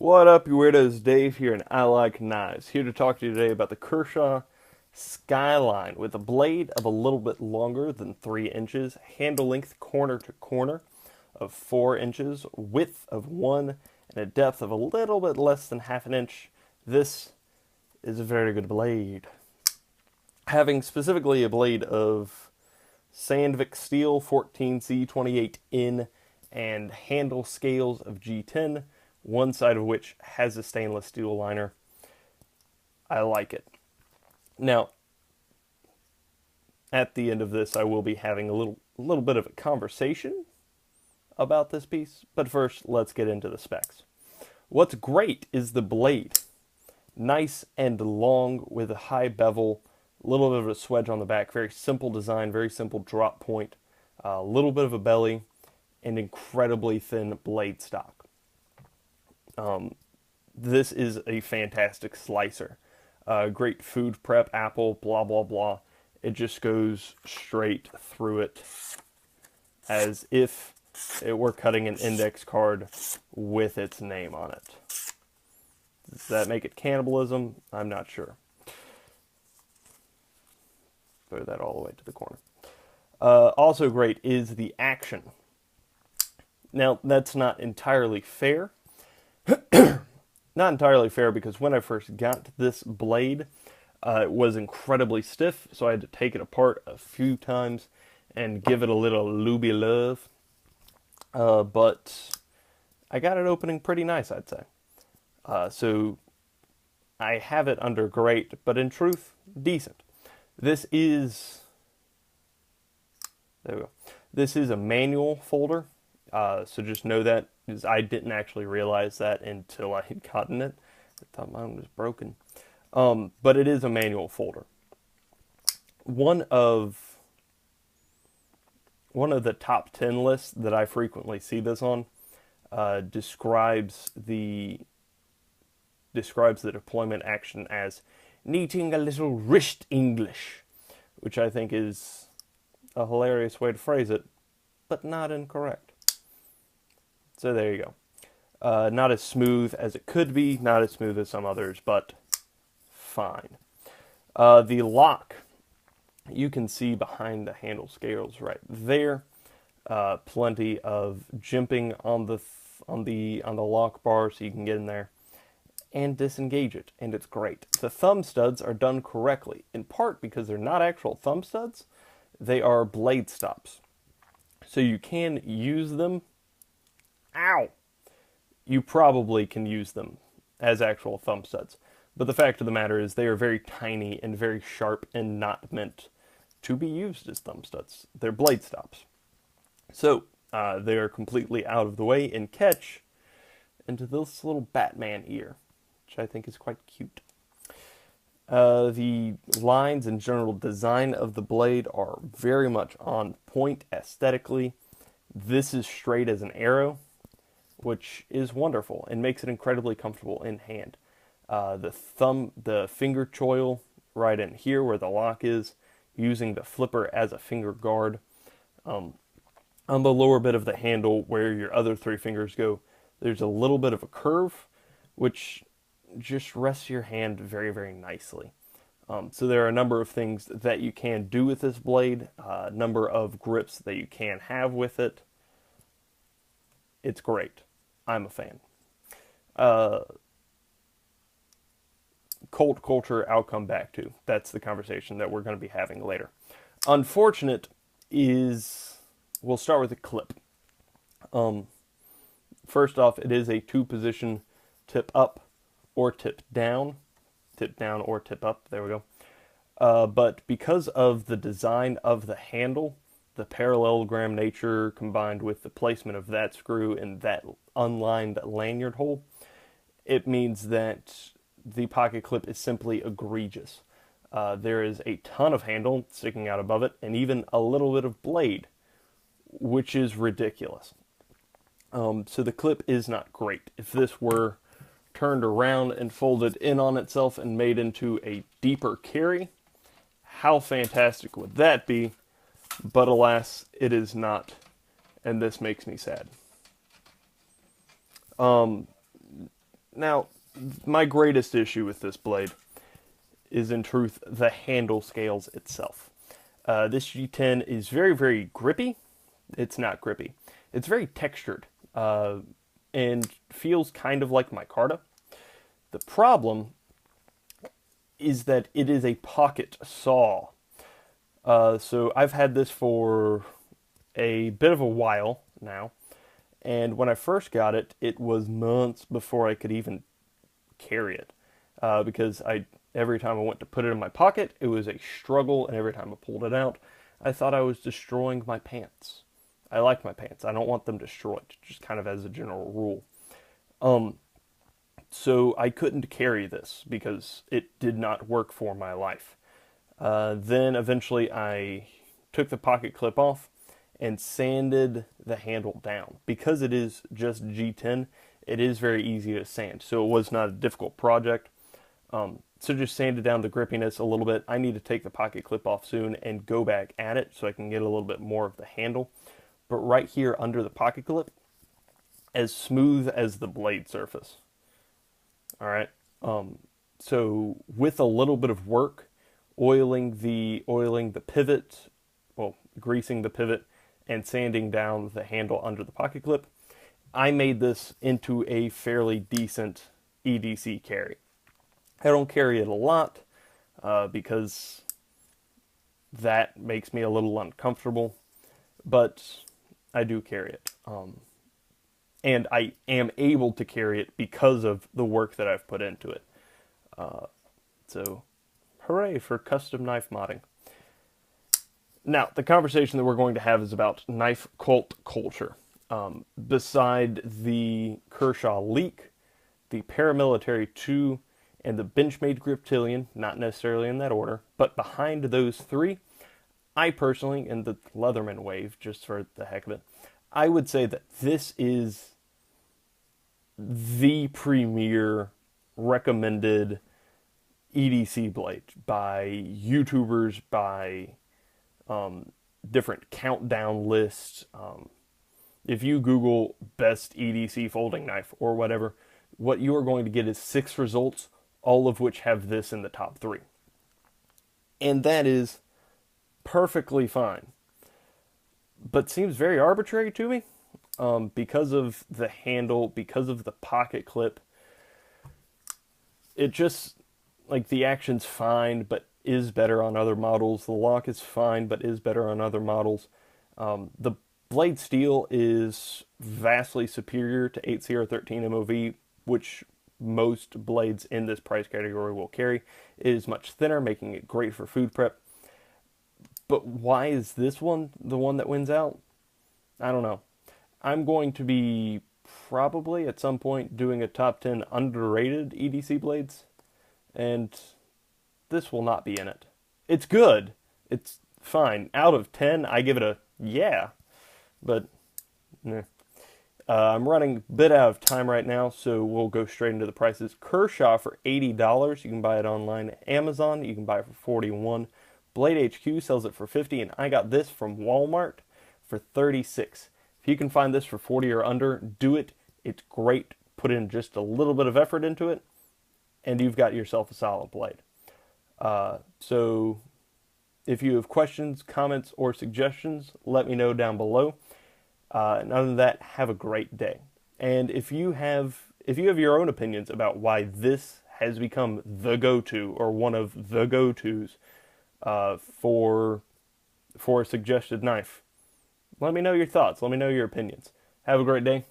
What up, you weirdos? Dave here, and I like knives. Here to talk to you today about the Kershaw Skyline with a blade of a little bit longer than 3 inches, handle length corner to corner of 4 inches, width of 1, and a depth of a little bit less than half an inch. This is a very good blade. Having specifically a blade of Sandvik steel 14C28N and handle scales of G10, one side of which has a stainless steel liner. I like it. Now, at the end of this, I will be having a little bit of a conversation about this piece, but first, let's get into the specs. What's great is the blade. Nice and long with a high bevel, a little bit of a swedge on the back, very simple design, very simple drop point, a little bit of a belly, and incredibly thin blade stock. This is a fantastic slicer. Great food prep, apple, blah, blah, blah. It just goes straight through it as if it were cutting an index card with its name on it. Does that make it cannibalism? I'm not sure. Throw that all the way to the corner. Also great is the action. Now, that's not entirely fair. Not entirely fair because when I first got this blade, it was incredibly stiff, so I had to take it apart a few times and give it a little looby love. But I got it opening pretty nice, I'd say. So I have it under great, but in truth, decent. There we go. This is a manual folder, so just know that, because I didn't actually realize that until I had gotten it. I thought mine was broken. But it is a manual folder. One of the top 10 lists that I frequently see this on describes the deployment action as needing a little wrist English, which I think is a hilarious way to phrase it, but not incorrect. So there you go. Not as smooth as it could be, not as smooth as some others, but fine. The lock, you can see behind the handle scales right there. Plenty of jimping on the lock bar, so you can get in there and disengage it, and it's great. The thumb studs are done correctly, in part because they're not actual thumb studs, they are blade stops. So you can use them. Ow! You probably can use them as actual thumb studs. But the fact of the matter is they are very tiny and very sharp and not meant to be used as thumb studs. They're blade stops. So they are completely out of the way and catch into this little Batman ear, which I think is quite cute. The lines and general design of the blade are very much on point aesthetically. This is straight as an arrow, which is wonderful and makes it incredibly comfortable in hand. The finger choil right in here where the lock is, using the flipper as a finger guard. On the lower bit of the handle where your other 3 fingers go, there's a little bit of a curve, which just rests your hand very, very nicely. So there are a number of things that you can do with this blade, a number of grips that you can have with it. It's great. I'm a fan. Cult culture I'll come back to. That's the conversation that we're going to be having later. Unfortunate is, we'll start with the clip. First off, it is a 2-position tip up or tip down. Tip down or tip up, there we go. But because of the design of the handle, the parallelogram nature combined with the placement of that screw and that unlined lanyard hole, it means that the pocket clip is simply egregious. There is a ton of handle sticking out above it, and even a little bit of blade, which is ridiculous. So the clip is not great. If this were turned around and folded in on itself and made into a deeper carry, how fantastic would that be? But alas, it is not, and this makes me sad. Now, my greatest issue with this blade is, in truth, the handle scales itself. This G10 is very, very grippy. It's not grippy. It's very textured and feels kind of like micarta. The problem is that it is a pocket saw. So I've had this for a bit of a while now. And when I first got it, it was months before I could even carry it. Because every time I went to put it in my pocket, it was a struggle. And every time I pulled it out, I thought I was destroying my pants. I like my pants. I don't want them destroyed, just kind of as a general rule. So I couldn't carry this because it did not work for my life. Then eventually I took the pocket clip off and sanded the handle down. Because it is just G10, it is very easy to sand. So it was not a difficult project. So just sanded down the grippiness a little bit. I need to take the pocket clip off soon and go back at it so I can get a little bit more of the handle. But right here under the pocket clip, as smooth as the blade surface. All right. So with a little bit of work, oiling the pivot, well, greasing the pivot and sanding down the handle under the pocket clip, I made this into a fairly decent EDC carry. I don't carry it a lot because that makes me a little uncomfortable, but I do carry it. And I am able to carry it because of the work that I've put into it. So, hooray for custom knife modding. Now, the conversation that we're going to have is about knife cult culture. Beside the Kershaw Leak, the Paramilitary 2, and the Benchmade Griptilian, not necessarily in that order, but behind those three, I personally, and the Leatherman wave, just for the heck of it, I would say that this is the premier recommended EDC blade by YouTubers, by different countdown lists. If you Google best EDC folding knife or whatever, what you are going to get is 6 results, all of which have this in the top 3. And that is perfectly fine. But seems very arbitrary to me because of the handle, because of the pocket clip. It just, like, the action's fine, but is better on other models. The lock is fine, but is better on other models. The blade steel is vastly superior to 8CR13 MOV, which most blades in this price category will carry. It is much thinner, making it great for food prep. But why is this one the one that wins out? I don't know. I'm going to be probably at some point doing a top 10 underrated EDC blades, and this will not be in it. It's good. It's fine. Out of 10, I give it a yeah. But, nah. I'm running a bit out of time right now, so we'll go straight into the prices. Kershaw for $80. You can buy it online at Amazon. You can buy it for $41. Blade HQ sells it for $50, and I got this from Walmart for $36. If you can find this for $40 or under, do it. It's great. Put in just a little bit of effort into it, and you've got yourself a solid blade. So if you have questions, comments, or suggestions, let me know down below. And other than that, have a great day. And if you have your own opinions about why this has become the go-to or one of the go-tos for a suggested knife, let me know your thoughts. Let me know your opinions. Have a great day.